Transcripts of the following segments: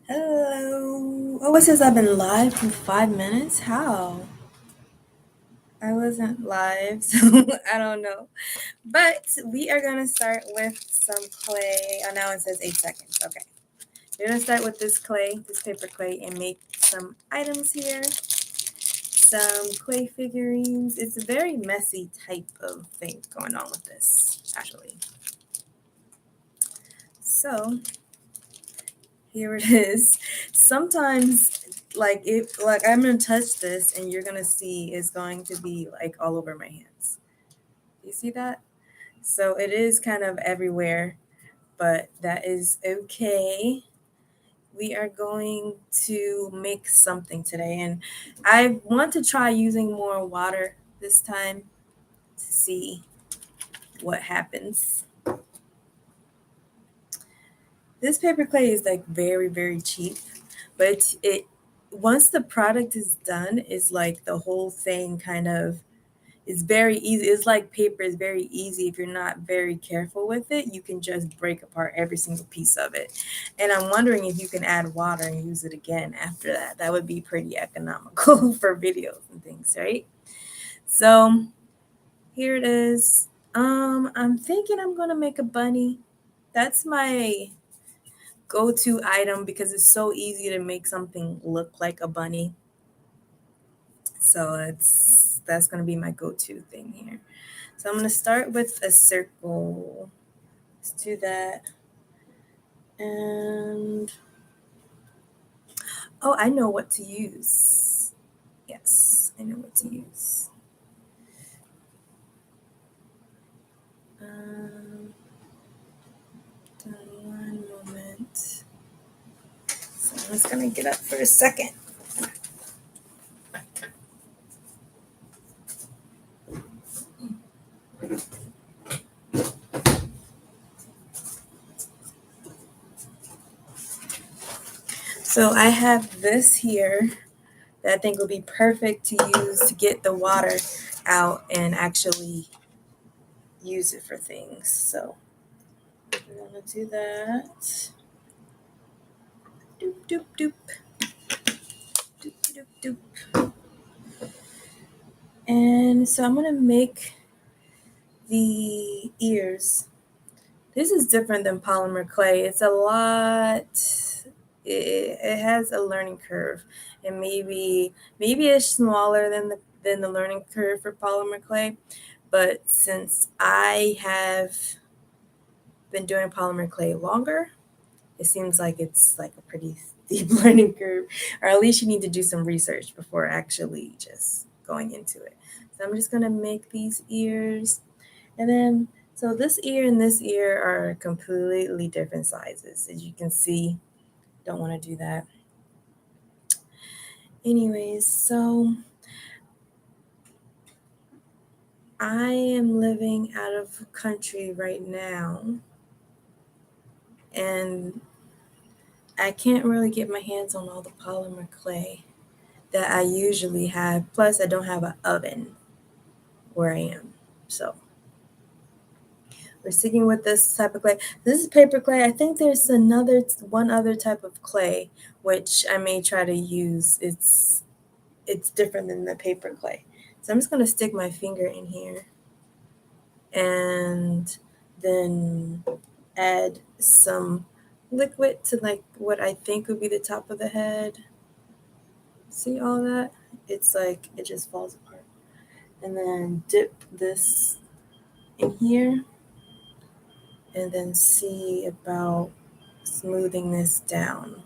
Hello. Oh, it says I've been live for 5 minutes. How? I wasn't live, so I don't know. But we are gonna start with some clay. Oh, now it says 8 seconds. Okay. We're gonna start with this clay, this paper clay, and make some items here. Some clay figurines. It's a very messy type of thing going on with this, actually. So here it is. Sometimes like I'm gonna touch this and you're gonna see it's going to be like all over my hands. You see that? So it is kind of everywhere, but that is okay. We are going to make something today, and I want to try using more water this time to see what happens. This paper clay is like very, very cheap, but it once the product is done, it's like the whole thing kind of is very easy. It's like paper is very easy. If you're not very careful with it, you can just break apart every single piece of it. And I'm wondering if you can add water and use it again after that. That would be pretty economical for videos and things, right? So here it is. I'm thinking I'm gonna make a bunny. That's my go-to item because it's so easy to make something look like a bunny. So that's gonna be my go-to thing here. So I'm gonna start with a circle. Let's do that. And oh, I know what to use. Yes, I know what to use. Um, one moment. So I'm just gonna get up for a second. So I have this here that I think will be perfect to use to get the water out and actually use it for things. So we're gonna do that. Doop doop doop. Doop doop doop. And so I'm gonna make the ears. This is different than polymer clay. It's a lot. It has a learning curve, and maybe it's smaller than the learning curve for polymer clay. But since I have been doing polymer clay longer, it seems like it's like a pretty steep learning curve, or at least you need to do some research before actually just going into it. So I'm just gonna make these ears, and then so this ear and this ear are completely different sizes, as you can see. Don't want to do that. Anyways, so I am living out of country right now, and I can't really get my hands on all the polymer clay that I usually have. Plus, I don't have an oven where I am. So we're sticking with this type of clay. This is paper clay. I think there's one other type of clay which I may try to use. It's different than the paper clay. So I'm just gonna stick my finger in here and then add some liquid to like what I think would be the top of the head. See all that? It's like it just falls apart. And then dip this in here and then see about smoothing this down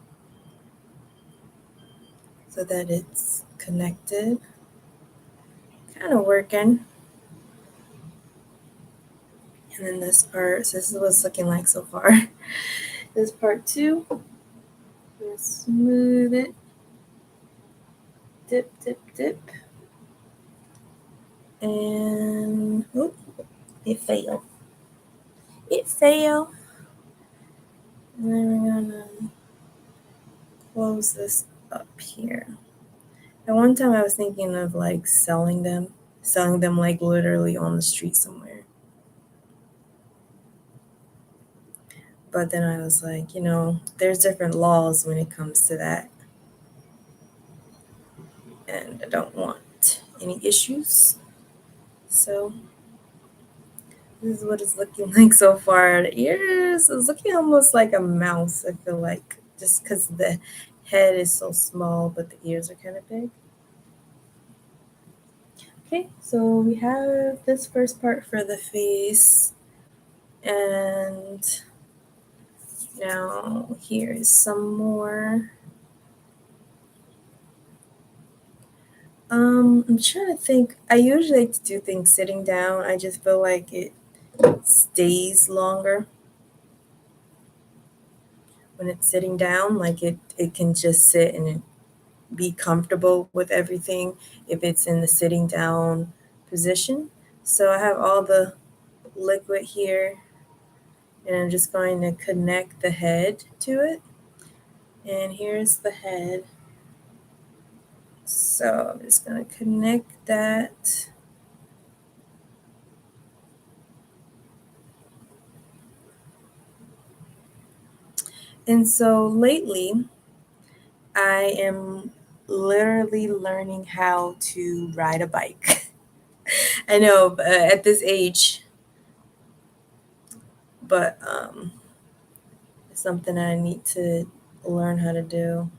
so that it's connected. Kind of working. And then this part, so this is what it's looking like so far. This part too, smooth it, dip, dip, dip, and oh, it failed. It failed. And then we're gonna close this up here. At one time I was thinking of like selling them like literally on the street somewhere. But then I was like, there's different laws when it comes to that. And I don't want any issues. So this is what it's looking like so far. The ears is looking almost like a mouse, I feel like, just because the head is so small, but the ears are kind of big. Okay, so we have this first part for the face, and now here's some more. I'm trying to think. I usually like to do things sitting down. I just feel like it stays longer when it's sitting down. Like it can just sit and be comfortable with everything if it's in the sitting down position. So I have all the liquid here, and I'm just going to connect the head to it. And here's the head. So I'm just going to connect that. And so lately, I am literally learning how to ride a bike. I know at this age, but it's something I need to learn how to do.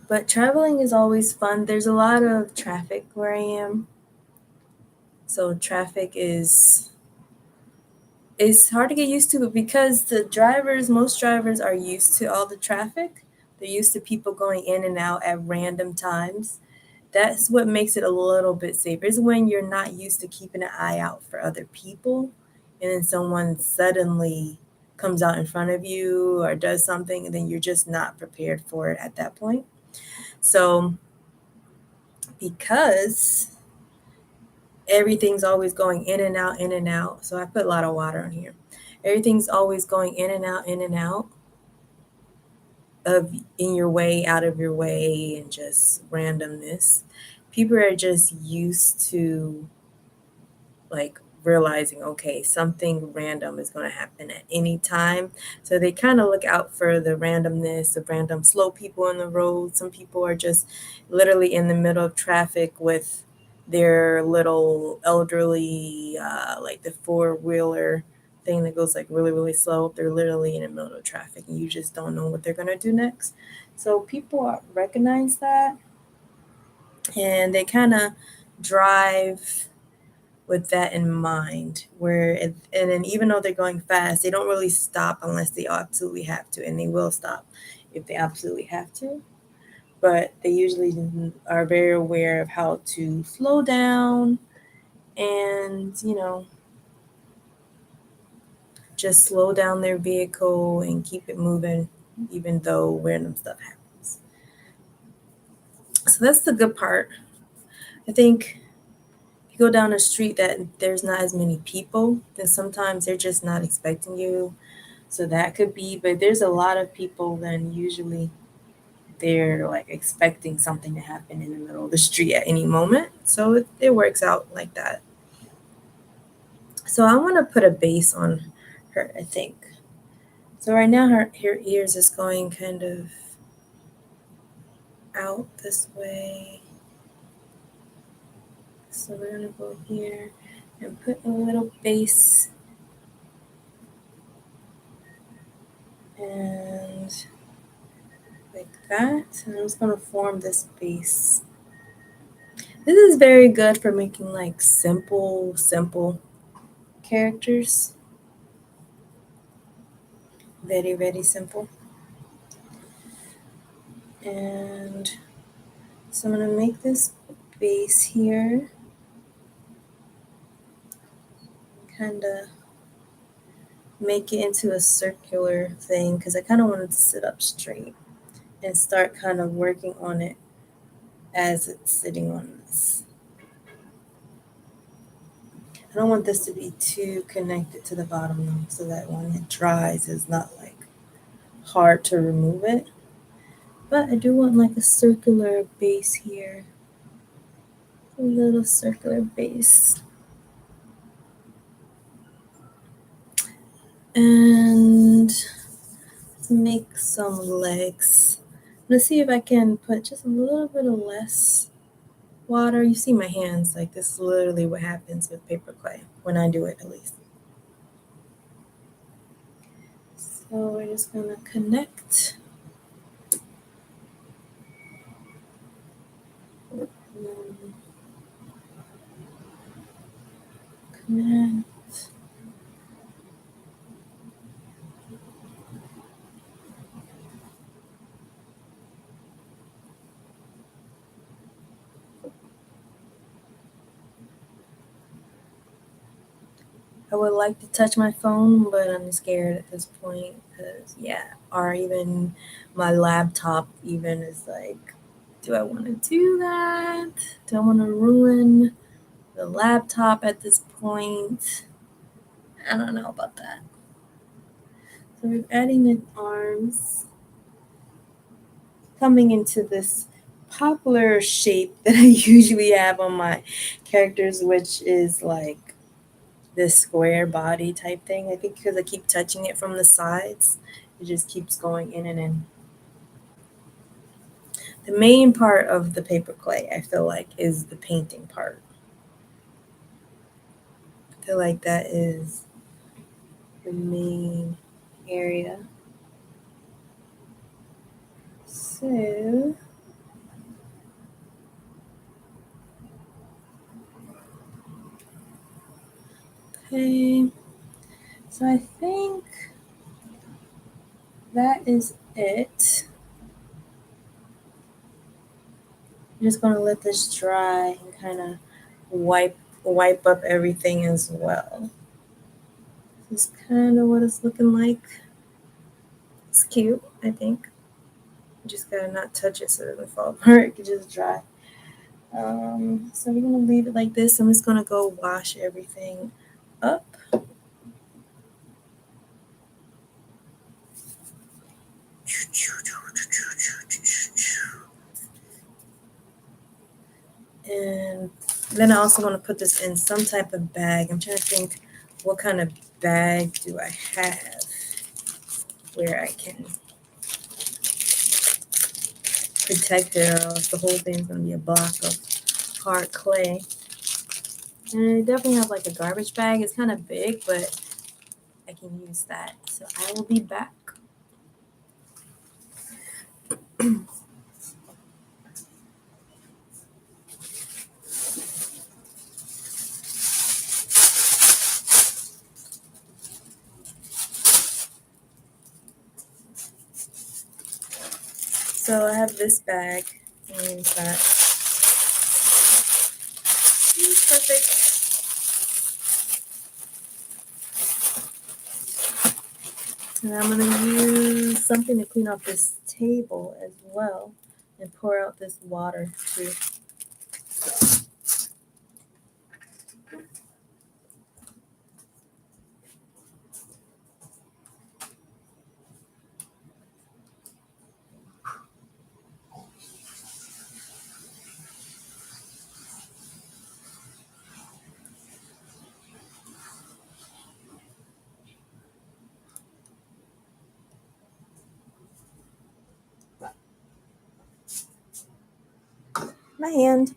But traveling is always fun. There's a lot of traffic where I am. So traffic is it's hard to get used to, but because most drivers are used to all the traffic. They're used to people going in and out at random times. That's what makes it a little bit safer. Is when you're not used to keeping an eye out for other people, and then someone suddenly comes out in front of you or does something, and then you're just not prepared for it at that point. So because everything's always going in and out, in and out. So I put a lot of water on here. Everything's always going in and out of in your way, out of your way, and just randomness. People are just used to like realizing, okay, something random is going to happen at any time. So they kind of look out for the randomness of random slow people on the road. Some people are just literally in the middle of traffic with their little elderly, like the four-wheeler thing that goes like really, really slow. They're literally in the middle of traffic and you just don't know what they're going to do next. So people recognize that and they kind of drive with that in mind and then even though they're going fast, they don't really stop unless they absolutely have to, and they will stop if they absolutely have to, but they usually are very aware of how to slow down and just slow down their vehicle and keep it moving even though random stuff happens. So that's the good part. I think if you go down a street that there's not as many people, then sometimes they're just not expecting you. So that could be, but there's a lot of people, then usually they're like expecting something to happen in the middle of the street at any moment. So it works out like that. So I want to put a base on her, I think. So right now her ears is going kind of out this way. So we're going to go here and put a little base and like that. And I'm just going to form this base. This is very good for making like simple characters. Very, very simple. And so I'm going to make this base here. Kind of make it into a circular thing because I kind of want it to sit up straight and start kind of working on it as it's sitting on this. I don't want this to be too connected to the bottom though, so that when it dries it's not like hard to remove it. But I do want like a circular base here. A little circular base. And let's make some legs. Let's see if I can put just a little bit of less water. You see my hands, like this is literally what happens with paper clay, when I do it at least. So we're just gonna connect. Connect. I would like to touch my phone, but I'm scared at this point because, yeah, or even my laptop, even is like, do I want to do that? Do I want to ruin the laptop at this point? I don't know about that. So we're adding the arms, coming into this popular shape that I usually have on my characters, which is like this square body type thing. I think because I keep touching it from the sides, it just keeps going in and in. The main part of the paper clay, I feel like, is the painting part. I feel like that is the main area. So, okay. So I think that is it. I'm just gonna let this dry and kind of wipe up everything as well. This is kind of what it's looking like. It's cute, I think. You just gotta not touch it so it doesn't fall apart. It can just dry. So we're gonna leave it like this. I'm just gonna go wash everything up. And then I also want to put this in some type of bag. I'm trying to think, what kind of bag do I have where I can protect it, or else the whole thing's going to be a block of hard clay. And I definitely have like a garbage bag. It's kind of big, but I can use that. So I will be back. So I have this bag. And that. Perfect. And I'm going to use something to clean off this table as well and pour out this water too. My hand.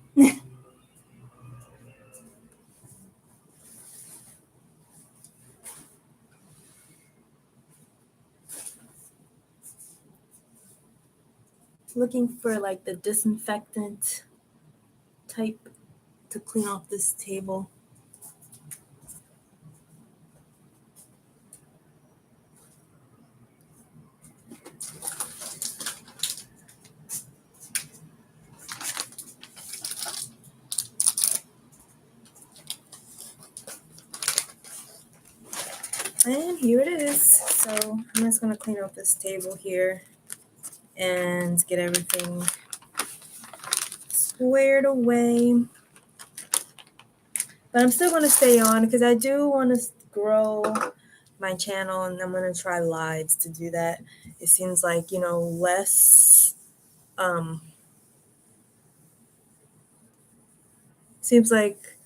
Looking for like the disinfectant type to clean off this table. And here it is. So I'm just going to clean off this table here and get everything squared away. But I'm still going to stay on because I do want to grow my channel, and I'm going to try lives to do that. It seems like, less seems like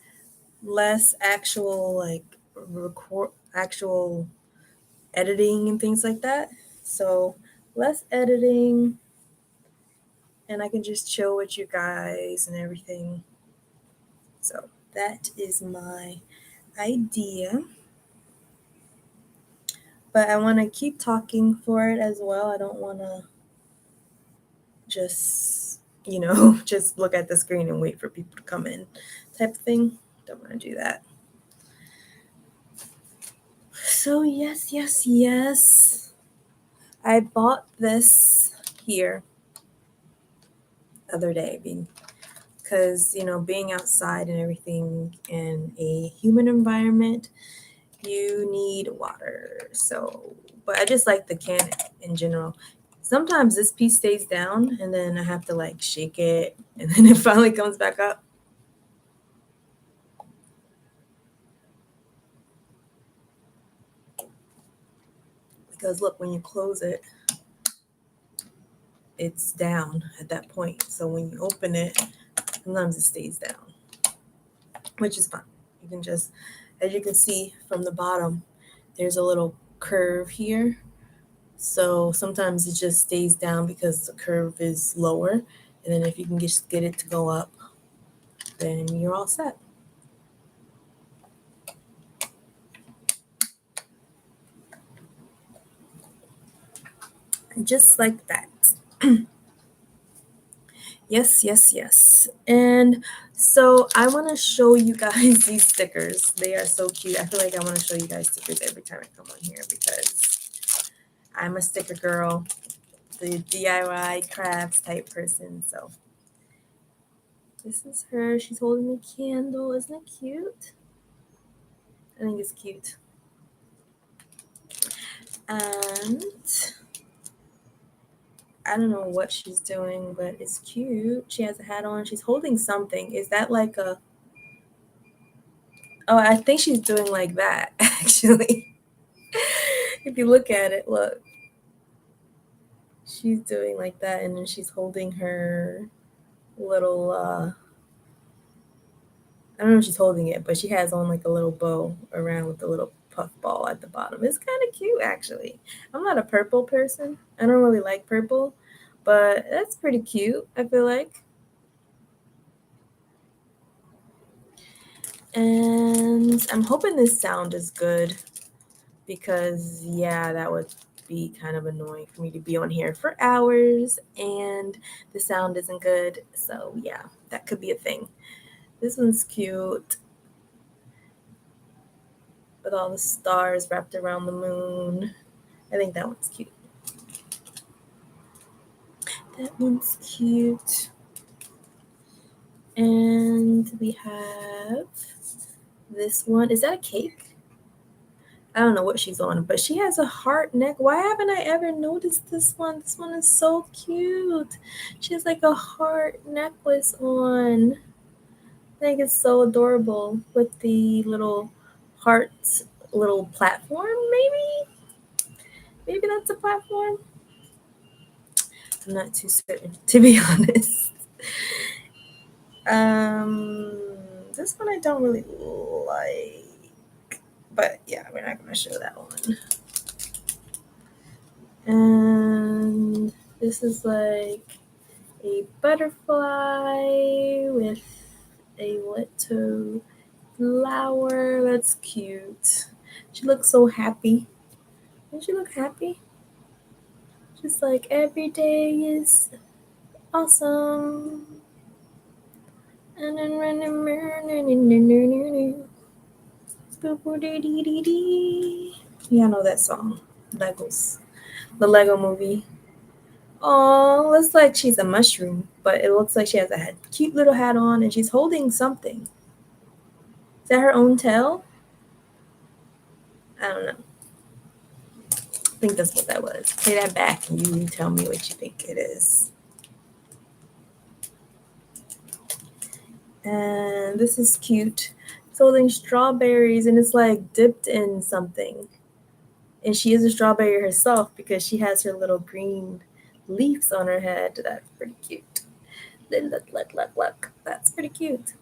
less actual like actual editing and things like that. So less editing, and I can just chill with you guys and everything. So that is my idea. But I want to keep talking for it as well. I don't want to just, just look at the screen and wait for people to come in type of thing. Don't want to do that. So yes. I bought this here the other day because, being outside and everything in a human environment, you need water. So, but I just like the can in general. Sometimes this piece stays down and then I have to like shake it and then it finally comes back up. Because look, when you close it, it's down at that point. So when you open it, sometimes it stays down, which is fine. You can just, as you can see from the bottom, there's a little curve here. So sometimes it just stays down because the curve is lower. And then if you can just get it to go up, then you're all set. Just like that. Yes. And so I want to show you guys these stickers. They are so cute. I feel like I want to show you guys stickers every time I come on here because I'm a sticker girl, the DIY crafts type person. So this is her. She's holding a candle. Isn't it cute? I think it's cute. And I don't know what she's doing, but it's cute. She has a hat on. She's holding something. Is that like a... Oh, I think she's doing like that, actually. If you look at it, look. She's doing like that, and then she's holding her little, I don't know if she's holding it, but she has on like a little bow around with a little puff ball at the bottom. It's kind of cute, actually. I'm not a purple person. I don't really like purple, but that's pretty cute, I feel like. And I'm hoping this sound is good because, yeah, that would be kind of annoying for me to be on here for hours and the sound isn't good. So, yeah, that could be a thing. This one's cute with all the stars wrapped around the moon. I think that one's cute. That one's cute. And we have this one. Is that a cake? I don't know what she's on, but she has a heart neck. Why haven't I ever noticed this one? This one is so cute. She has like a heart necklace on. I think it's so adorable with the little heart, little platform, maybe? Maybe that's a platform? I'm not too certain, to be honest. This one I don't really like. But yeah, we're not going to show that one. And this is like a butterfly with a little flower. That's cute. She looks so happy. Doesn't she look happy? Just like every day is awesome. And then yeah, I know that song. Legos. The Lego movie. Oh, looks like she's a mushroom, but it looks like she has a cute little hat on and she's holding something. Is that her own tail? I don't know. I think that's what that was. Play that back and you tell me what you think it is. And this is cute. It's holding strawberries and it's like dipped in something. And she is a strawberry herself because she has her little green leaves on her head. That's pretty cute. Look. That's pretty cute.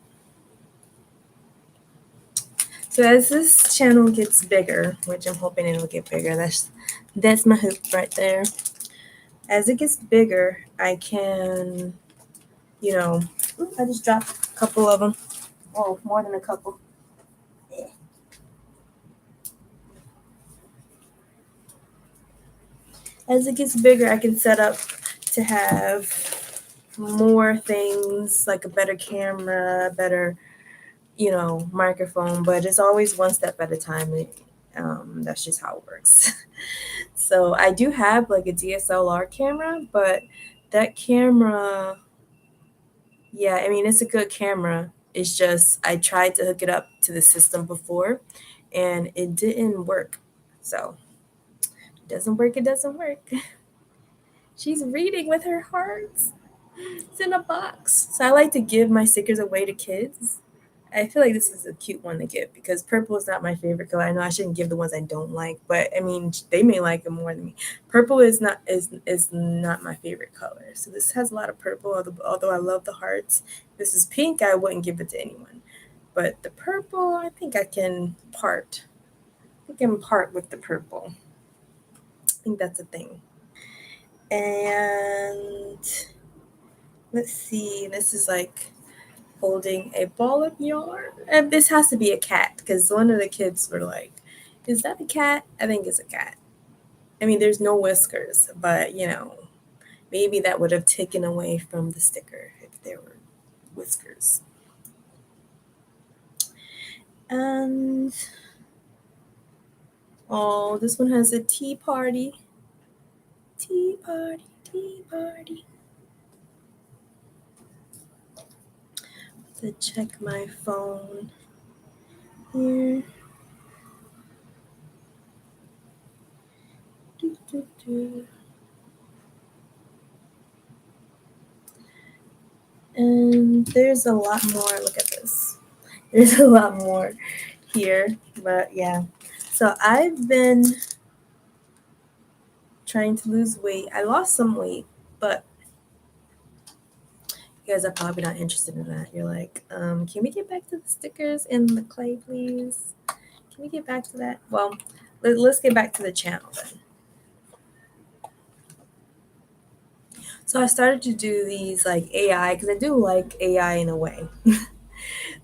So as this channel gets bigger, which I'm hoping it'll get bigger, that's my hoop right there. As it gets bigger, I can, I just dropped a couple of them. Oh, more than a couple. Yeah. As it gets bigger, I can set up to have more things, like a better camera, better, microphone, but it's always one step at a time. That's just how it works. So I do have like a DSLR camera, but that camera, yeah, I mean, it's a good camera. It's just I tried to hook it up to the system before and it didn't work. So it doesn't work, it doesn't work. She's reading with her hearts. It's in a box. So I like to give my stickers away to kids. I feel like this is a cute one to give because purple is not my favorite color. I know I shouldn't give the ones I don't like, but I mean they may like them more than me. Purple is not my favorite color. So this has a lot of purple, although I love the hearts. If this is pink, I wouldn't give it to anyone. But the purple, I think I can part. I can part with the purple. I think that's a thing. And let's see. This is like holding a ball of yarn. And this has to be a cat because one of the kids were like, "Is that a cat?" I think it's a cat. I mean, there's no whiskers, but maybe that would have taken away from the sticker if there were whiskers. And oh, this one has a tea party. Tea party, tea party. To check my phone here. Do, do, do. And there's a lot more. Look at this. There's a lot more here, but yeah. So I've been trying to lose weight. I lost some weight, but you guys are probably not interested in that. You're like, can we get back to the stickers and the clay, please? Can we get back to that? Well, let's get back to the channel then. So I started to do these like AI because I do like AI in a way.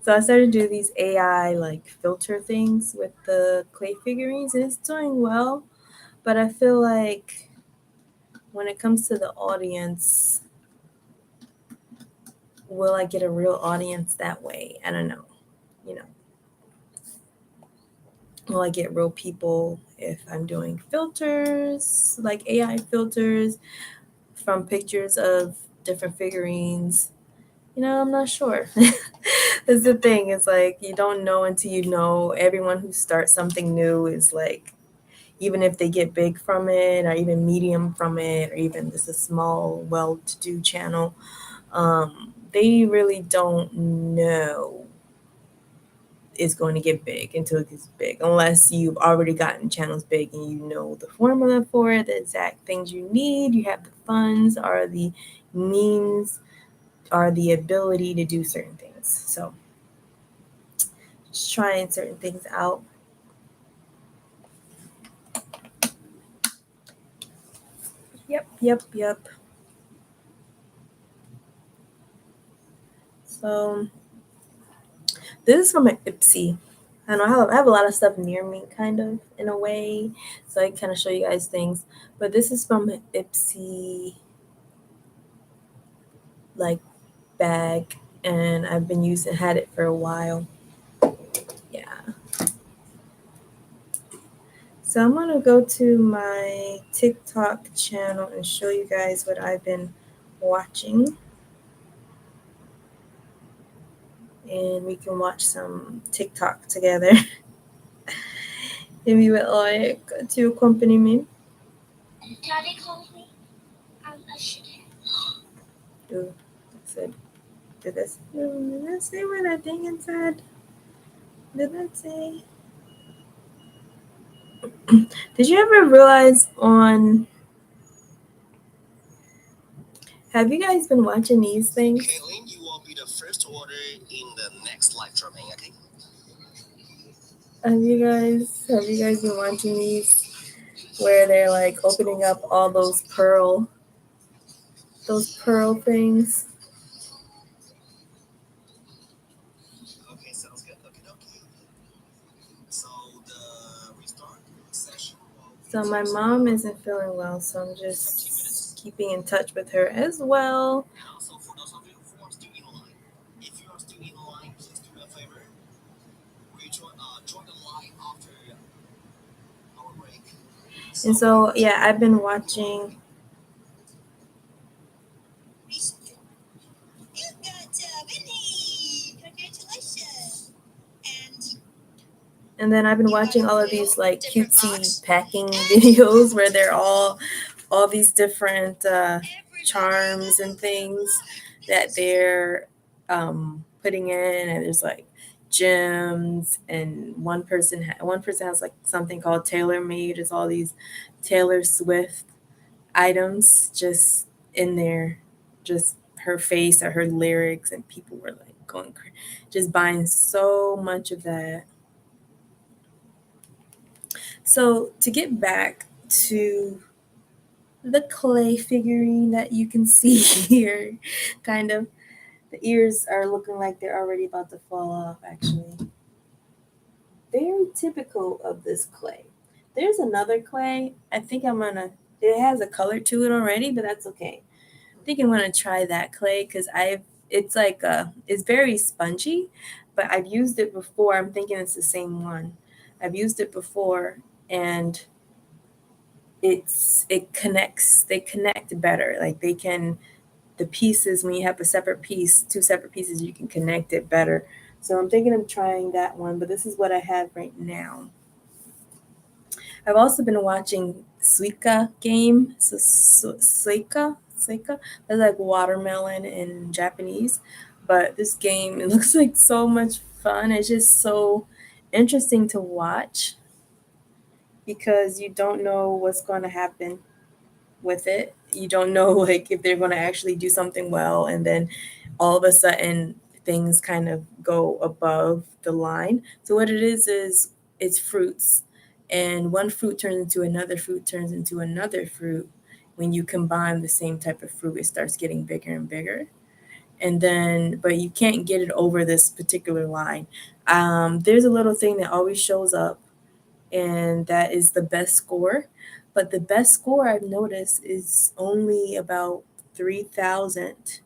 So I started to do these AI like filter things with the clay figurines, and it's doing well. But I feel like when it comes to the audience, will I get a real audience that way? I don't know. You know, will I get real people if I'm doing filters, like AI filters from pictures of different figurines? I'm not sure. That's the thing. It's like you don't know until you know. Everyone who starts something new is like, even if they get big from it, or even medium from it, or even just a small, well-to-do channel, they really don't know it's going to get big until it gets big, unless you've already gotten channels big and you know the formula for it, the exact things you need, you have the funds or the means or the ability to do certain things. So just trying certain things out. Yep. So this is from an Ipsy. I know I have a lot of stuff near me, kind of in a way, so I can kind of show you guys things. But this is from an Ipsy like bag, and I've been had it for a while. Yeah. So I'm gonna go to my TikTok channel and show you guys what I've been watching, and we can watch some TikTok together. If you would like to accompany me. Daddy called me. I should have. Said, did I say what I think it said? Did I say? Did you ever realize have you guys been watching these things? Kaylin, you will be the first order in the next live dropping, okay? Have you guys been watching these where they're like opening up all those pearl things? So my mom isn't feeling well, so I'm just keeping in touch with her as well. And so yeah, I've been watching. And then I've been watching all of these like cutesy packing videos where they're all these different charms and things that they're putting in, and there's like gems, and one person has like something called Tailor Made. It's all these Taylor Swift items just in there, just her face or her lyrics, and people were like just buying so much of that. So to get back to the clay figurine that you can see here, kind of, the ears are looking like they're already about to fall off, actually. Very typical of this clay. There's another clay. I think it has a color to it already, but that's okay. I think I'm gonna try that clay because it's like it's very spongy, but I've used it before. I'm thinking it's the same one. I've used it before, and it connects. They connect better. Like the pieces, when you have a separate piece, two separate pieces, you can connect it better. So I'm thinking of trying that one, but this is what I have right now. I've also been watching Suika game. Suika. That's like watermelon in Japanese. But this game, it looks like so much fun. It's just so interesting to watch because you don't know what's going to happen with it. You don't know like if they're going to actually do something well, and then all of a sudden things kind of go above the line. So what it is it's fruits, and one fruit turns into another fruit turns into another fruit. When you combine the same type of fruit, it starts getting bigger and bigger. And then, but you can't get it over this particular line. There's a little thing that always shows up, and that is the best score. But the best score I've noticed is only about 3,000.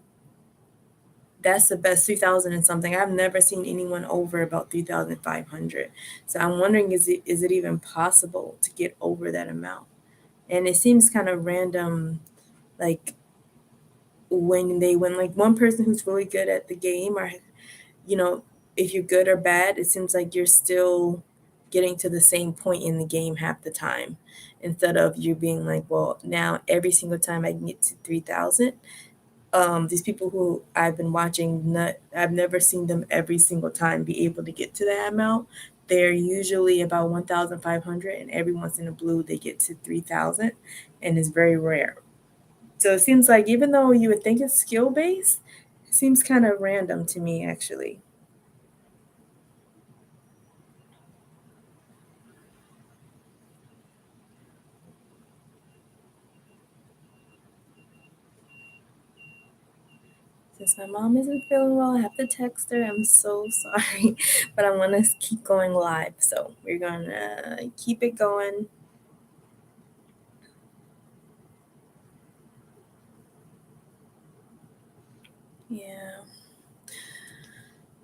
That's the best, 3,000 and something. I've never seen anyone over about 3,500. So I'm wondering, is it even possible to get over that amount? And it seems kind of random, like when like one person who's really good at the game, or you know, if you're good or bad, it seems like you're still getting to the same point in the game half the time, instead of you being like, well, now every single time I can get to 3,000. These people who I've been watching, I've never seen them every single time be able to get to that amount. They're usually about 1,500, and every once in a blue they get to 3,000, and it's very rare. So it seems like even though you would think it's skill based, it seems kind of random to me actually. Since my mom isn't feeling well, I have to text her. I'm so sorry, but I want to keep going live. So we're gonna keep it going. Yeah.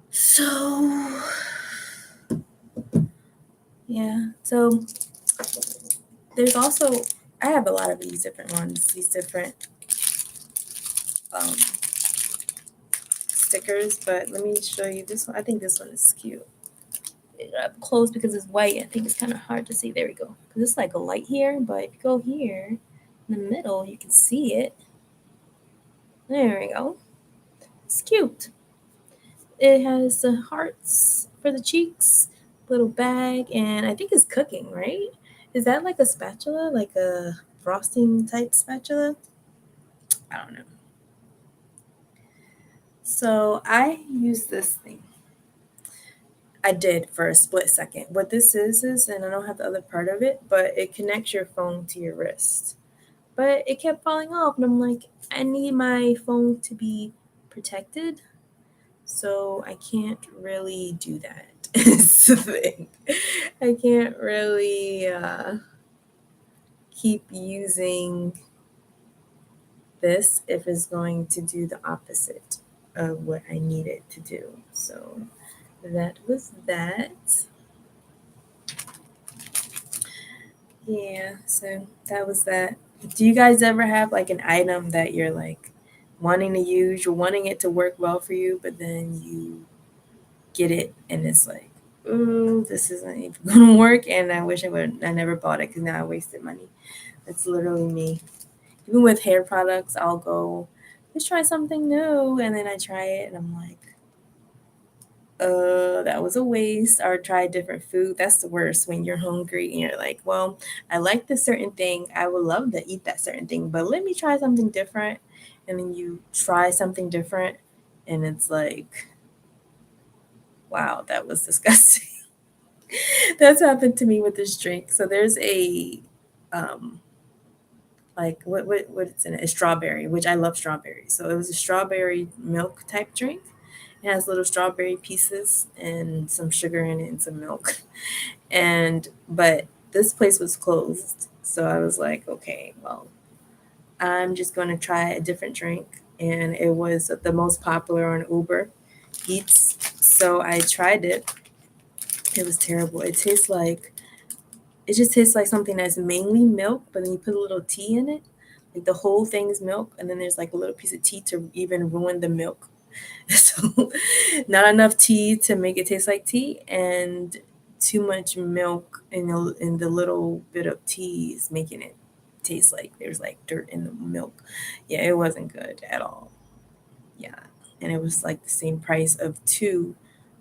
So yeah. So there's also, I have a lot of these different ones. These different um, stickers, but let me show you this one. I think this one is cute. Up close because it's white. I think it's kind of hard to see. There we go. Because it's like a light here, but if you go here in the middle, you can see it. There we go. It's cute. It has the hearts for the cheeks, little bag, and I think it's cooking, right? Is that like a spatula, like a frosting type spatula? I don't know. So I use this thing. I did for a split second. What this is, and I don't have the other part of it, but it connects your phone to your wrist. But it kept falling off, and I'm like, I need my phone to be protected, so I can't really do that. It's the thing. I can't really keep using this if it's going to do the opposite of what I need it to do. So that was that. Yeah, so that was that. Do you guys ever have like an item that you're like wanting to use, you're wanting it to work well for you, but then you get it and it's like, ooh, this isn't even gonna work, and I wish I never bought it because now I wasted money. That's literally me. Even with hair products, I'll go, let's try something new, and then I try it and I'm like, that was a waste. Or try different food. That's the worst when you're hungry and you're like, well, I like this certain thing. I would love to eat that certain thing, but let me try something different. And then you try something different, and it's like, wow, that was disgusting. That's happened to me with this drink. So there's a, um, like what it's in it? It's strawberry, which I love strawberries. So it was a strawberry milk type drink. It has little strawberry pieces and some sugar in it and some milk. And but this place was closed. So I was like, okay, well, I'm just going to try a different drink. And it was the most popular on Uber Eats. So I tried it. It was terrible. It just tastes like something that's mainly milk, but then you put a little tea in it. Like the whole thing is milk, and then there's like a little piece of tea to even ruin the milk. So, not enough tea to make it taste like tea, and too much milk in the little bit of tea is making it taste like there's like dirt in the milk. Yeah, it wasn't good at all. Yeah, and it was like the same price of two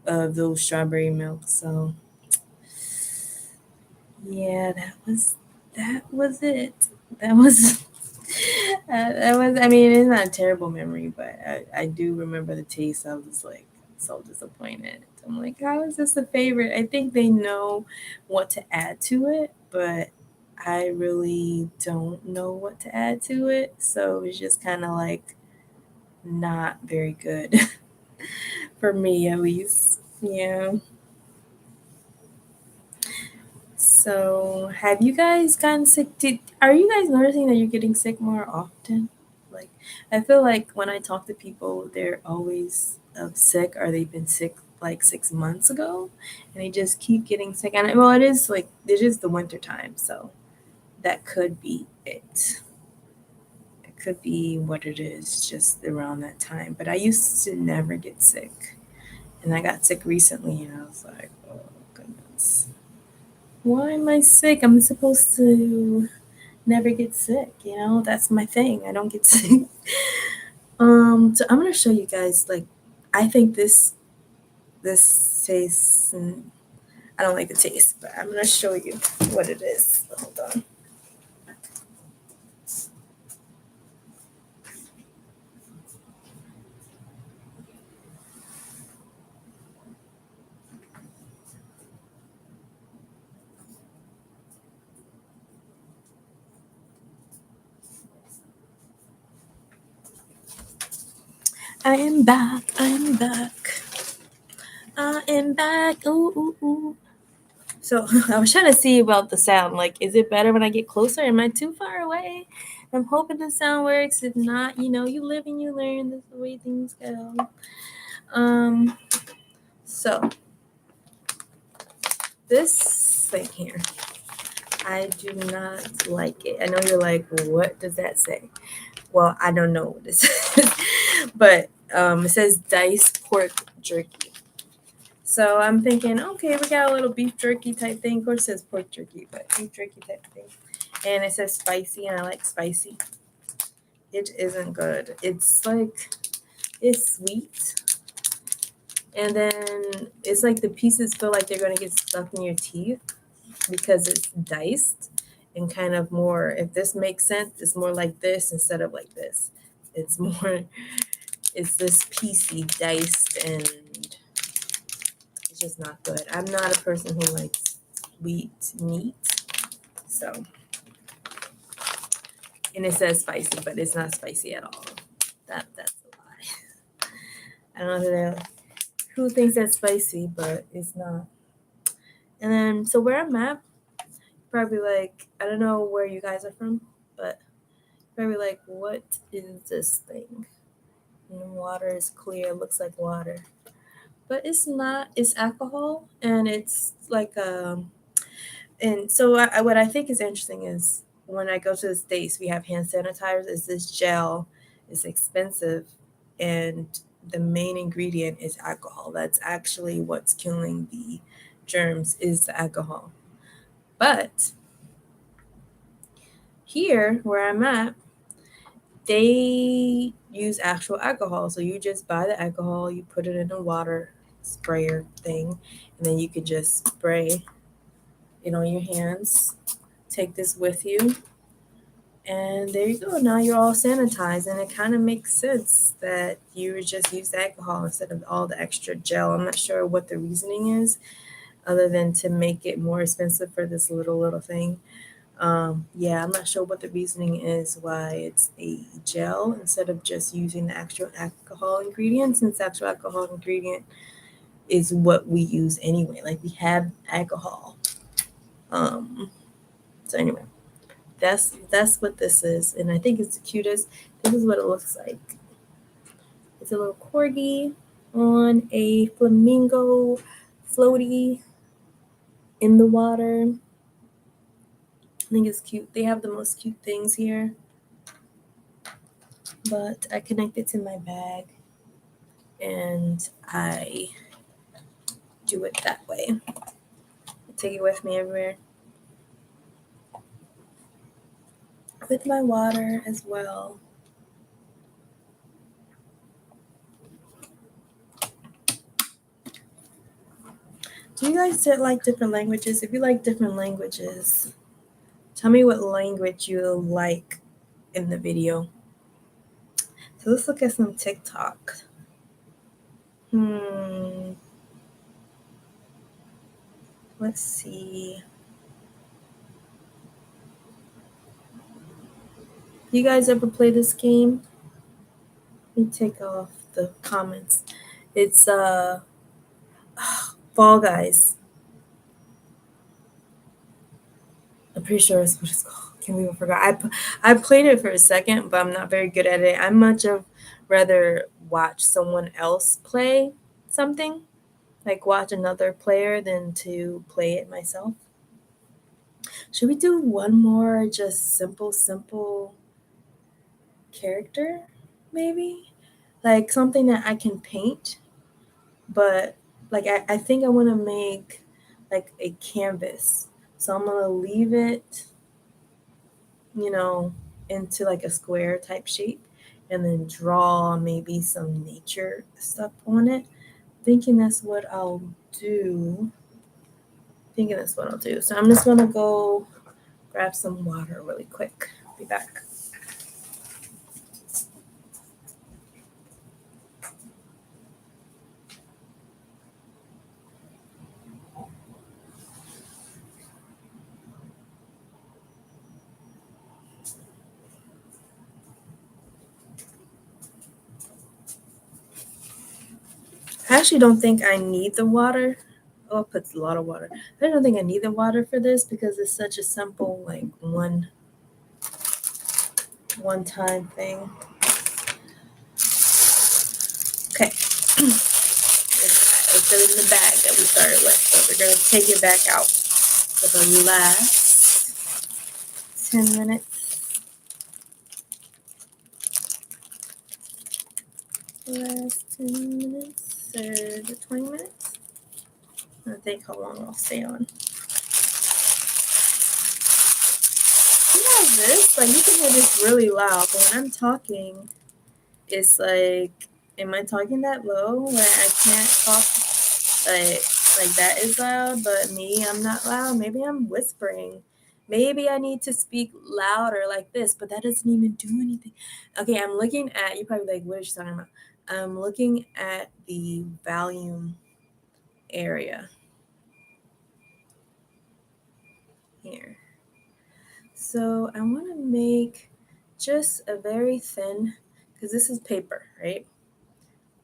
of those strawberry milk. So yeah, that was it. That was that was. I mean, it's not a terrible memory, but I do remember the taste. I was like so disappointed. I'm like, how is this a favorite? I think they know what to add to it, but I really don't know what to add to it. So it's just kind of like not very good for me, at least. Yeah. So, have you guys gotten sick? Are you guys noticing that you're getting sick more often? Like, I feel like when I talk to people, they're always sick, or they've been sick like 6 months ago, and they just keep getting sick. And well, it is the winter time, so that could be it. It could be what it is, just around that time. But I used to never get sick, and I got sick recently, and I was like, oh goodness. Why am I sick? I'm supposed to never get sick, you know? That's my thing. I don't get sick. So I'm gonna show you guys like I think this tastes I don't like the taste, but I'm gonna show you what it is. Hold on. I am back. I am back. I am back. Ooh, ooh, ooh. So I was trying to see about the sound. Like, is it better when I get closer? Am I too far away? I'm hoping the sound works. If not, you live and you learn. That's the way things go. Um, so this thing here, I do not like it. I know you're like, what does that say? Well, I don't know what this is, but it says diced pork jerky. So I'm thinking, okay, we got a little beef jerky type thing. Of course, it says pork jerky, but beef jerky type thing. And it says spicy, and I like spicy. It isn't good. It's sweet, and then it's like the pieces feel like they're gonna get stuck in your teeth because it's diced and kind of more. If this makes sense, it's more like this instead of like this. It's more. It's this piecey diced, and it's just not good. I'm not a person who likes sweet meat. So, and it says spicy, but it's not spicy at all. That's a lie. I don't know who thinks that's spicy, but it's not. And then, so where I'm at, probably like, I don't know where you guys are from, but probably like, what is this thing? And the water is clear, looks like water. But it's not, it's alcohol, and it's like, and so what I think is interesting is when I go to the States, we have hand sanitizers. It's this gel, it's expensive, and the main ingredient is alcohol. That's actually what's killing the germs is the alcohol. But here, where I'm at, they use actual alcohol. So you just buy the alcohol, you put it in a water sprayer thing, and then you could just spray it on your hands. Take this with you, and there you go. Now you're all sanitized, and it kind of makes sense that you would just use alcohol instead of all the extra gel. I'm not sure what the reasoning is, other than to make it more expensive for this little thing. Yeah, I'm not sure what the reasoning is why it's a gel instead of just using the actual alcohol ingredient, since the actual alcohol ingredient is what we use anyway. Like, we have alcohol. So anyway, that's what this is, and I think it's the cutest. This is what it looks like. It's a little corgi on a flamingo floaty in the water. I think it's cute. They have the most cute things here. But I connect it to my bag and I do it that way. I take it with me everywhere. With my water as well. Do you guys like different languages? If you like different languages, tell me what language you like in the video. So let's look at some TikTok. Let's see. You guys ever play this game? Let me take off the comments. It's Fall Guys. I'm pretty sure that's what it's called. Can't believe I forgot. I played it for a second, but I'm not very good at it. I much of rather watch someone else play something, like watch another player, than to play it myself. Should we do one more just simple character, maybe? Like something that I can paint, but like I think I want to make like a canvas. So I'm going to leave it, you know, into like a square type shape and then draw maybe some nature stuff on it. Thinking that's what I'll do. So I'm just gonna go grab some water really quick. Be back. I actually don't think I need the water. Oh, it puts a lot of water. I don't think I need the water for this because it's such a simple, like one time thing. Okay. Let's put it in the bag that we started with. So we're going to take it back out for the last 10 minutes. Last 10 minutes or is it 20 minutes? I think how long I'll stay on. You have this, like you can hear this really loud, but when I'm talking, it's like, am I talking that low where I can't talk like that is loud, but me, I'm not loud? Maybe I'm whispering. Maybe I need to speak louder like this, but that doesn't even do anything. Okay, I'm looking at, you're probably like, what is she talking about? I'm looking at the volume area here. So I want to make just a very thin, because this is paper, right?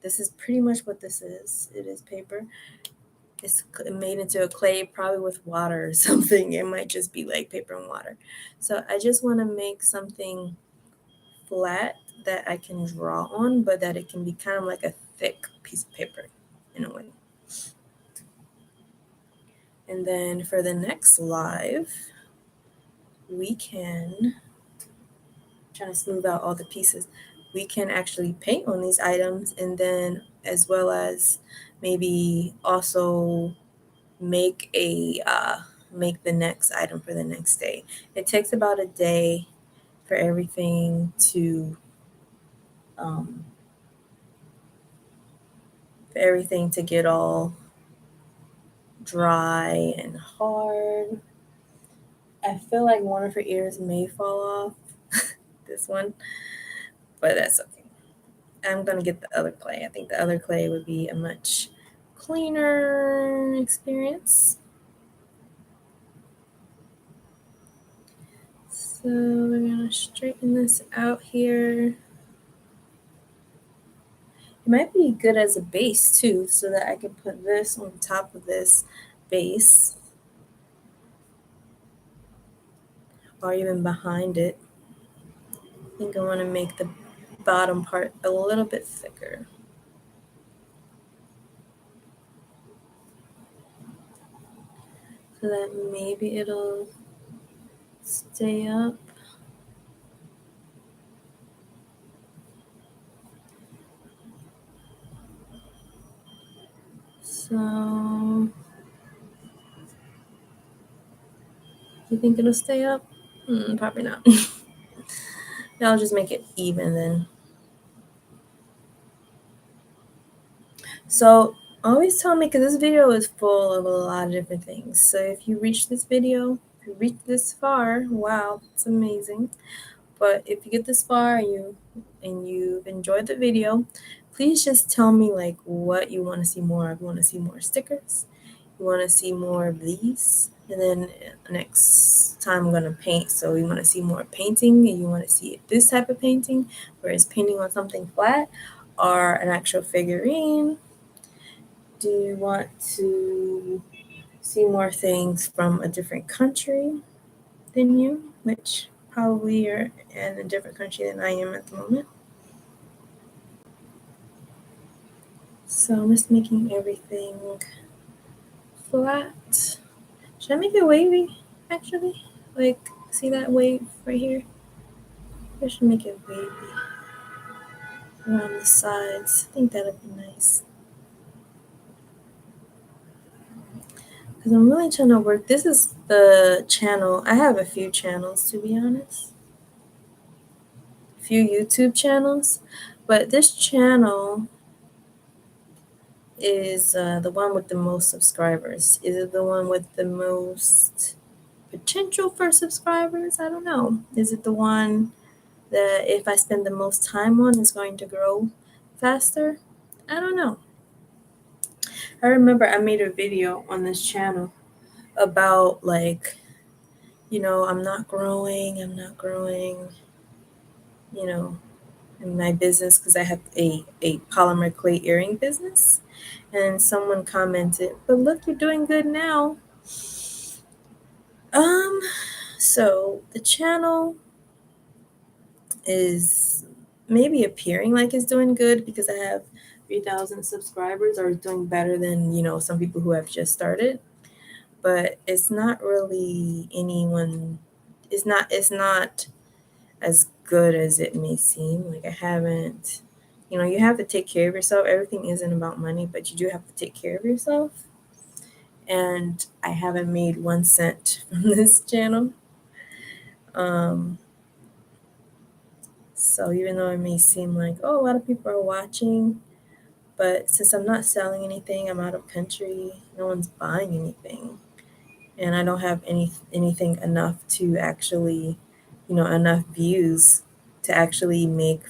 This is pretty much what this is. It is paper. It's made into a clay, probably with water or something. It might just be like paper and water. So I just want to make something flat that I can draw on, but that it can be kind of like a thick piece of paper in a way. And then for the next live, we can try to smooth out all the pieces. We can actually paint on these items, and then as well as maybe also make make the next item for the next day. It takes about a day for everything um, to get all dry and hard. I feel like one of her ears may fall off, this one, but that's okay. I'm gonna get the other clay. I think the other clay would be a much cleaner experience. So we're gonna straighten this out here. It might be good as a base too, so that I can put this on top of this base, or even behind it. I think I want to make the bottom part a little bit thicker. So that maybe it'll stay up. So, do you think it'll stay up? Probably not. I'll just make it even then. So always tell me, because this video is full of a lot of different things. So if you reach this video, if you reach this far, wow, it's amazing. But if you get this far and you've enjoyed the video, please just tell me like what you want to see more of. You want to see more stickers? You want to see more of these? And then next time I'm going to paint. So you want to see more painting, and you want to see this type of painting, where it's painting on something flat or an actual figurine. Do you want to see more things from a different country than you, which probably you're in a different country than I am at the moment? So I'm just making everything flat. Should I make it wavy, actually? Like, see that wave right here? I should make it wavy around the sides. I think that'd be nice. Because I'm really trying to work. This is the channel. I have a few channels, to be honest. A few YouTube channels. But this channel is the one with the most subscribers. Is it the one with the most potential for subscribers? I don't know. Is it the one that if I spend the most time on is going to grow faster? I don't know. I remember I made a video on this channel about like, I'm not growing, in my business, because I have a polymer clay earring business. And someone commented, but look, you're doing good now. So the channel is maybe appearing like it's doing good because I have 3,000 subscribers, or doing better than, some people who have just started. But it's not really it's not as good as it may seem. Like, I haven't, you have to take care of yourself. Everything isn't about money, but you do have to take care of yourself. And I haven't made 1 cent from this channel. So even though it may seem like, a lot of people are watching, but since I'm not selling anything, I'm out of country, no one's buying anything. And I don't have anything enough to actually, enough views to actually make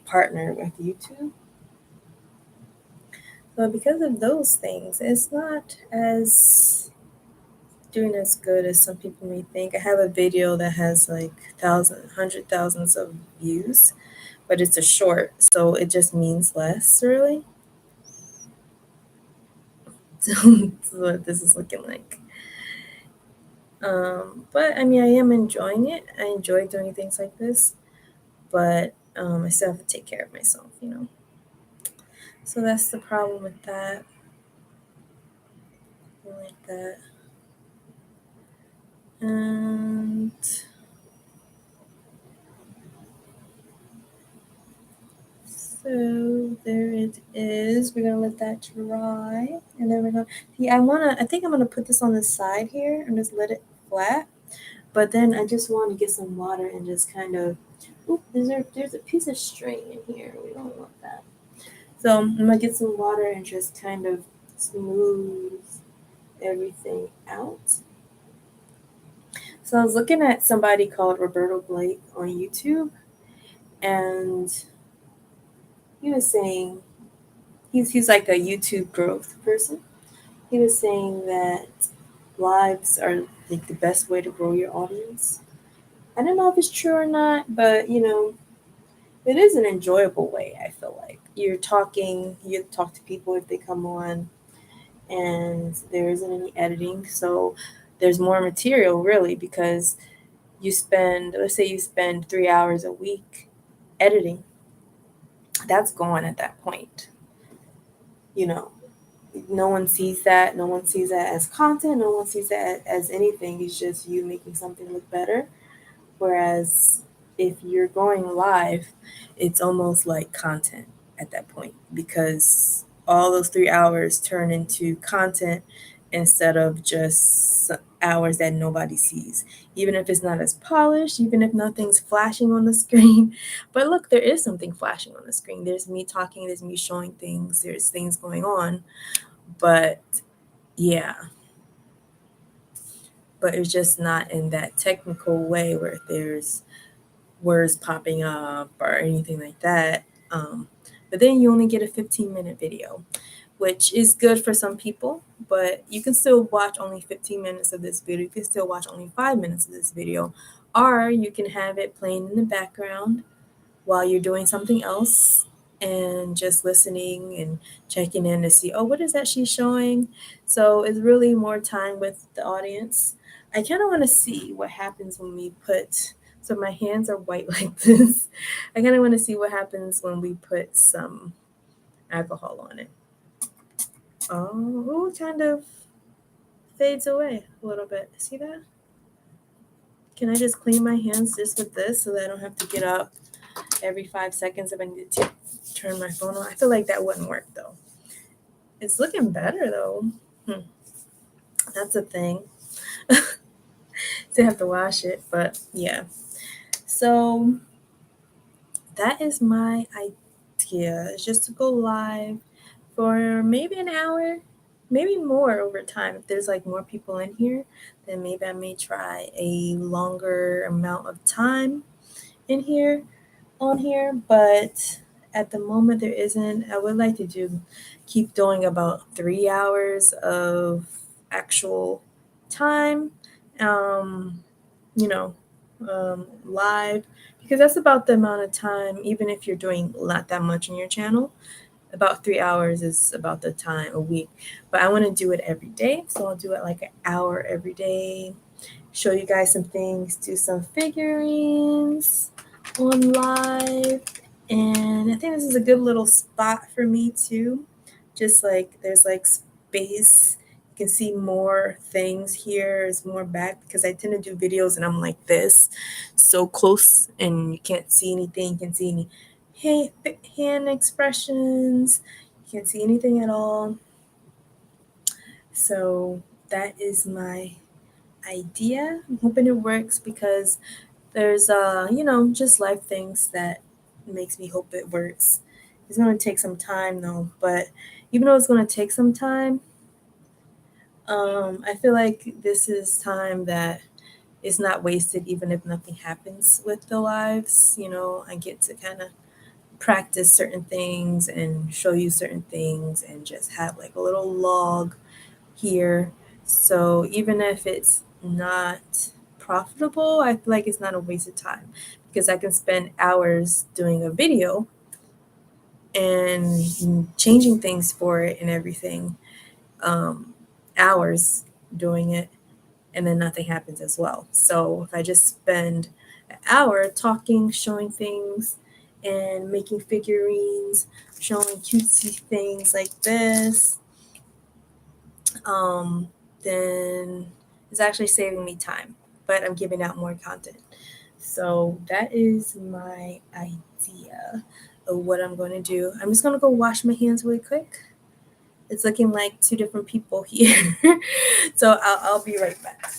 partner with YouTube. But because of those things, it's not as doing as good as some people may think. I have a video that has like hundred thousands of views, but it's a short, so it just means less, really. So that's what this is looking like. But I mean, I am enjoying it. I enjoy doing things like this, but I still have to take care of myself. So that's the problem with that. I like that. And so there it is. We're gonna let that dry, and then we're gonna. Yeah, I think I'm gonna put this on the side here and just let it flat. But then I just want to get some water and just kind of. Oop, there's a piece of string in here. We don't want that. So I'm gonna get some water and just kind of smooth everything out. So I was looking at somebody called Roberto Blake on YouTube, and he was saying he's like a YouTube growth person. He was saying that lives are like the best way to grow your audience. I don't know if it's true or not, but it is an enjoyable way. I feel like you talk to people if they come on, and there isn't any editing, so there's more material really because let's say you spend 3 hours a week editing, that's gone at that point. You know, no one sees that. No one sees that as content. No one sees that as anything. It's just you making something look better. Whereas if you're going live, it's almost like content at that point because all those 3 hours turn into content instead of just hours that nobody sees. Even if it's not as polished, even if nothing's flashing on the screen. But look, there is something flashing on the screen. There's me talking, there's me showing things, there's things going on. But yeah, but it's just not in that technical way where there's words popping up or anything like that. But then you only get a 15-minute video, which is good for some people, but you can still watch only 15 minutes of this video. You can still watch only 5 minutes of this video, or you can have it playing in the background while you're doing something else and just listening and checking in to see, oh, what is that she's showing? So it's really more time with the audience. I kind of want to see what happens when we put, so my hands are white like this. I kind of want to see what happens when we put some alcohol on it. Oh, it kind of fades away a little bit. See that? Can I just clean my hands just with this so that I don't have to get up every 5 seconds if I need to turn my phone on? I feel like that wouldn't work though. It's looking better though. That's a thing. Still have to wash it, but yeah. So that is my idea. It's just to go live for maybe an hour, maybe more over time. If there's like more people in here, then maybe I may try a longer amount of time in here on here, but at the moment there isn't. I would like to keep doing about 3 hours of actual time, um, you know, live, because that's about the amount of time, even if you're doing not that much on your channel, about 3 hours is about the time a week. But I want to do it every day, so I'll do it like an hour every day, show you guys some things, do some figurines on live. And I think this is a good little spot for me too. Just like there's like space. You can see more things here. It's more back because I tend to do videos and I'm like this, so close, and you can't see anything. You can see any hand expressions. You can't see anything at all. So that is my idea. I'm hoping it works because there's just life things that makes me hope it works. It's going to take some time though, but even though it's going to take some time, I feel like this is time that is not wasted even if nothing happens with the lives. I get to kind of practice certain things and show you certain things and just have like a little log here. So even if it's not profitable, I feel like it's not a waste of time because I can spend hours doing a video and changing things for it and everything, um, hours doing it, and then nothing happens as well. So if I just spend an hour talking, showing things, and making figurines, showing cutesy things like this, um, then it's actually saving me time, but I'm giving out more content. So that is my idea of what I'm going to do. I'm just going to go wash my hands really quick. It's looking like two different people here. So I'll be right back.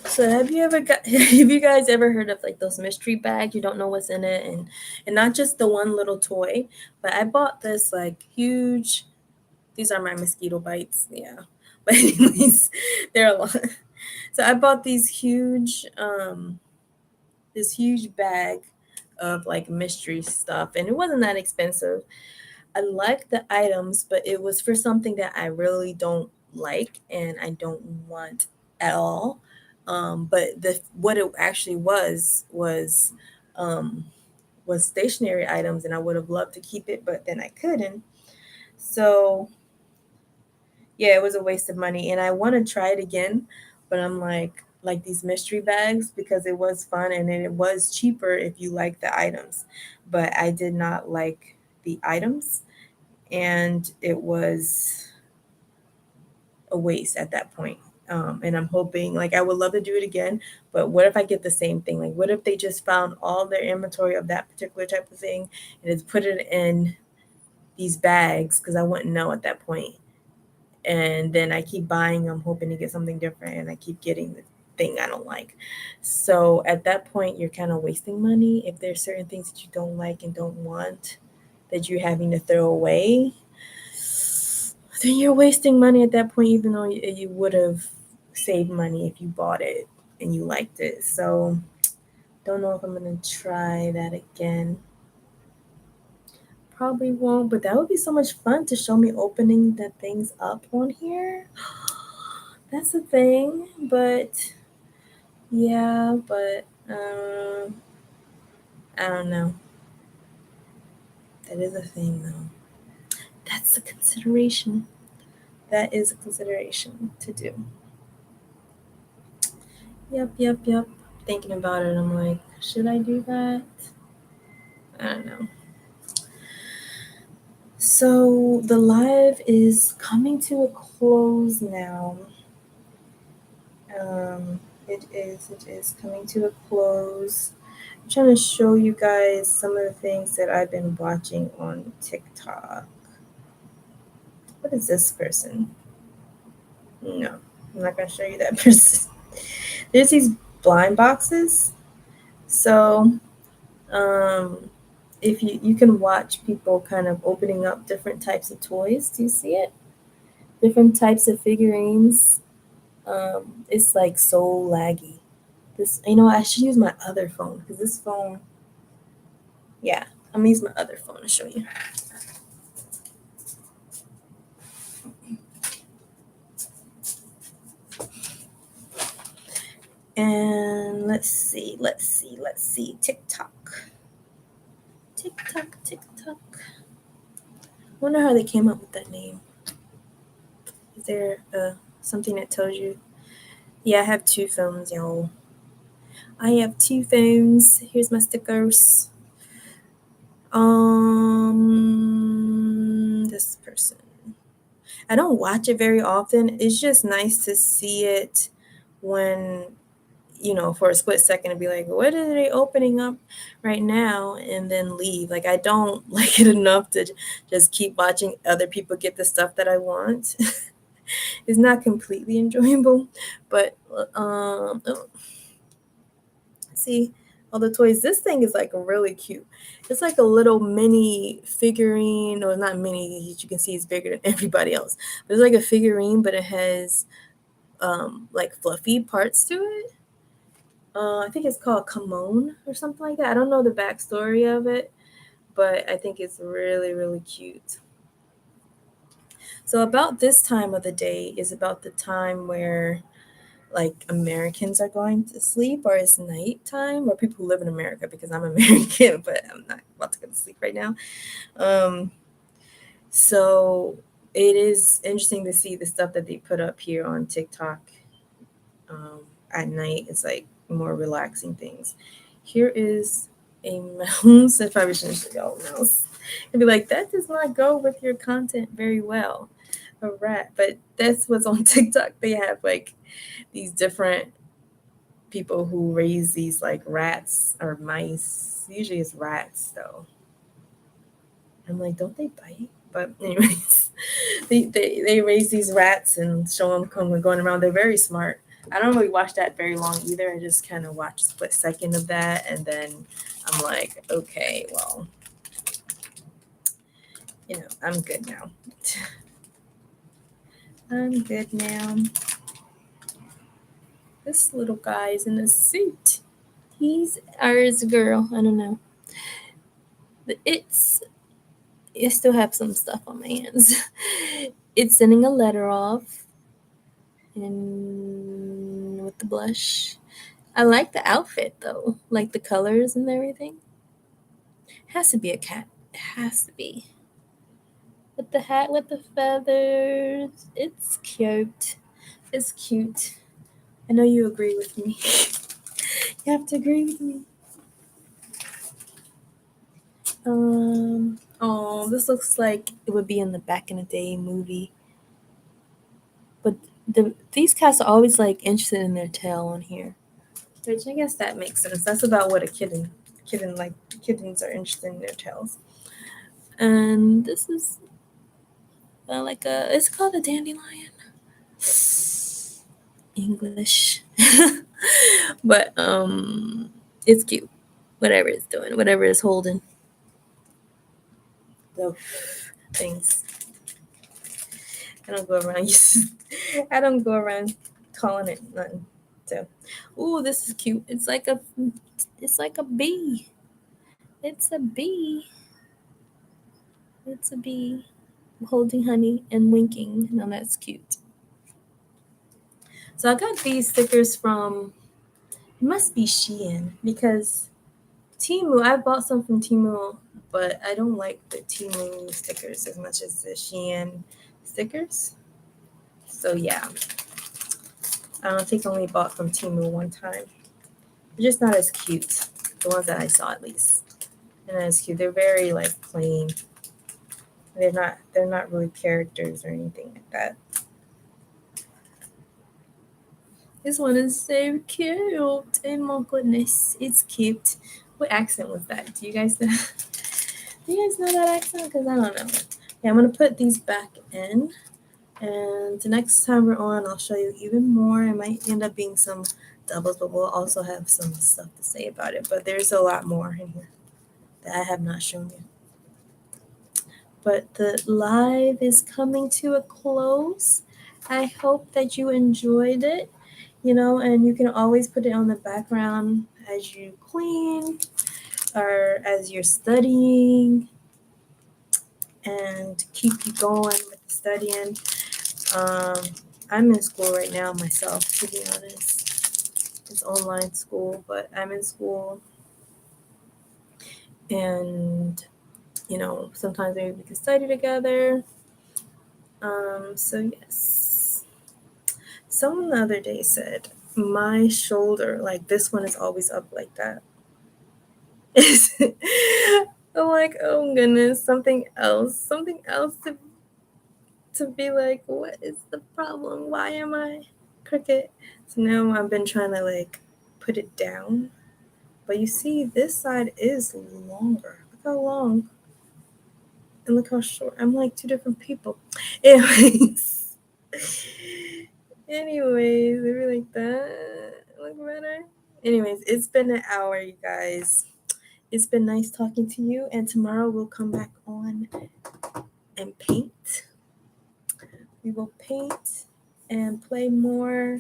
So have you ever got have you guys ever heard of like those mystery bags? You don't know what's in it, and not just the one little toy, but I bought this like huge, these are my mosquito bites, yeah. But anyways, they're a lot. So I bought these huge this huge bag of like mystery stuff, and it wasn't that expensive. I like the items, but it was for something that I really don't like and I don't want at all. But the what it actually um, was stationary items, and I would have loved to keep it, but then I couldn't. So yeah, it was a waste of money, and I want to try it again, but I'm like these mystery bags because it was fun and it was cheaper if you like the items, but I did not like the items, and it was a waste at that point. And I'm hoping, like, I would love to do it again, but what if I get the same thing? Like, what if they just found all their inventory of that particular type of thing and just put it in these bags? Because I wouldn't know at that point. And then I keep buying them, hoping to get something different, and I keep getting the thing I don't like. So at that point, you're kind of wasting money if there's certain things that you don't like and don't want that you're having to throw away, then you're wasting money at that point, even though you would have saved money if you bought it and you liked it. So don't know if I'm gonna try that again. Probably won't, but that would be so much fun to show me opening the things up on here. That's a thing, but yeah, but I don't know. That is a thing though. That's a consideration. That is a consideration to do. Yep. Thinking about it, I'm like, should I do that? I don't know. So the live is coming to a close now. It is coming to a close. I'm trying to show you guys some of the things that I've been watching on TikTok. What is this person? No, I'm not gonna show you that person. There's these blind boxes. So if you can watch people kind of opening up different types of toys. Do you see it? Different types of figurines. It's like so laggy. This, I should use my other phone because this phone, yeah, I'm gonna use my other phone to show you. And let's see. TikTok. Wonder how they came up with that name. Is there something that tells you? Yeah, I have two phones, y'all. I have two phones. Here's my stickers. This person. I don't watch it very often. It's just nice to see it when for a split second to be like, what are they opening up right now? And then leave. Like, I don't like it enough to just keep watching other people get the stuff that I want. It's not completely enjoyable, but see all the toys. This thing is like really cute. It's like a little mini figurine, or not mini, you can see it's bigger than everybody else, but it's like a figurine, but it has like fluffy parts to it. I think it's called Kamon or something like that. I don't know the backstory of it, but I think it's really, really cute. So about this time of the day is about the time where like Americans are going to sleep, or it's nighttime, or people who live in America, because I'm American, but I'm not about to go to sleep right now. Um, so it is interesting to see the stuff that they put up here on TikTok at night. It's like more relaxing things. Here is a mouse. I probably shouldn't show y'all a mouse. And be like, that does not go with your content very well. A rat. But that's what's on TikTok. They have like these different people who raise these like rats or mice. Usually it's rats though. I'm like, don't they bite? But anyways, they raise these rats and show them going around. They're very smart. I don't really watch that very long either. I just kind of watch a split second of that, and then I'm like, okay, well, I'm good now. I'm good now. This little guy is in a suit. He's ours, girl. I don't know. But I still have some stuff on my hands. It's sending a letter off, and with the blush. I like the outfit though, like the colors and everything. Has to be a cat. It has to be. With the hat with the feathers. It's cute. It's cute. I know you agree with me. You have to agree with me. Oh, this looks like it would be in the back in the day movie. But these cats are always like interested in their tail on here. Which I guess that makes sense. That's about what a kitten like kittens are interested in their tails. And this is it's called a dandelion. English. But it's cute. Whatever it's doing, whatever it's holding. So things. I don't go around I don't go around calling it nothing. So, ooh, this is cute. It's like a bee. It's a bee. It's a bee holding honey and winking. Now that's cute. So I got these stickers from, it must be Shein, because Temu, I bought some from Temu, but I don't like the Temu stickers as much as the Shein stickers. So yeah, I don't think I only bought from Temu one time. They're just not as cute. The ones that I saw, at least. They're not as cute. They're very like plain. They're not really characters or anything like that. This one is so cute. Oh my goodness, it's cute. What accent was that? Do you guys know? Do you guys know that accent? Because I don't know. Yeah, I'm gonna put these back in, and the next time we're on, I'll show you even more. It might end up being some doubles, but we'll also have some stuff to say about it. But there's a lot more in here that I have not shown you. But the live is coming to a close. I hope that you enjoyed it, and you can always put it on the background as you clean or as you're studying, and keep you going with studying. I'm in school right now myself, to be honest. It's online school, but I'm in school, and sometimes maybe we can study together. So yes. Someone the other day said my shoulder, like this one, is always up like that. I'm like, oh goodness, something else to be like, what is the problem? Why am I crooked? So now I've been trying to like put it down. But you see, this side is longer. Look how long. And look how short. I'm like two different people. Anyways. Maybe like that. Look better. Anyways, it's been an hour, you guys. It's been nice talking to you. And tomorrow we'll come back on and paint. We will paint and play more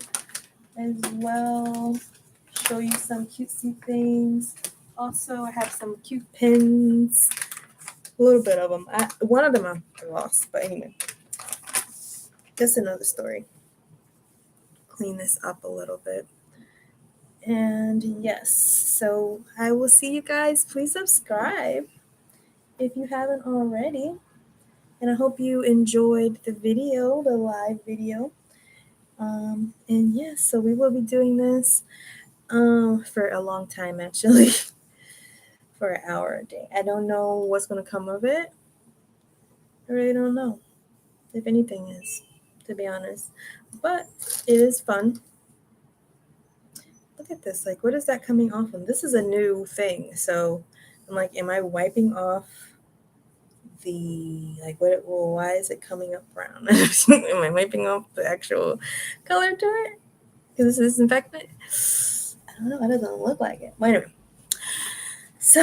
as well. Show you some cutesy things. Also, I have some cute pins. A little bit of them. One of them I lost, but anyway. That's another story. Clean this up a little bit. And yes, so I will see you guys. Please subscribe if you haven't already. And I hope you enjoyed the video, the live video. And yes, so we will be doing this for a long time, actually. For an hour a day. I don't know what's going to come of it. I really don't know if anything is, to be honest. But it is fun. Look at this. Like, what is that coming off of? This is a new thing. So I'm like, am I wiping off the, like, why is it coming up brown? Am I wiping off the actual color to it? Because this is disinfectant? I don't know. It doesn't look like it. Wait a minute. So,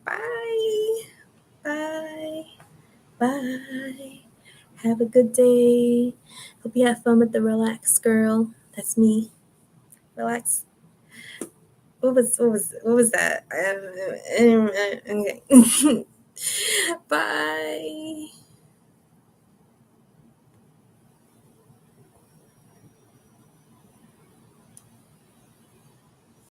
bye. Bye. Bye. Have a good day. Hope you have fun with the Relax Girl. That's me. Relax. What was that? Okay. Bye.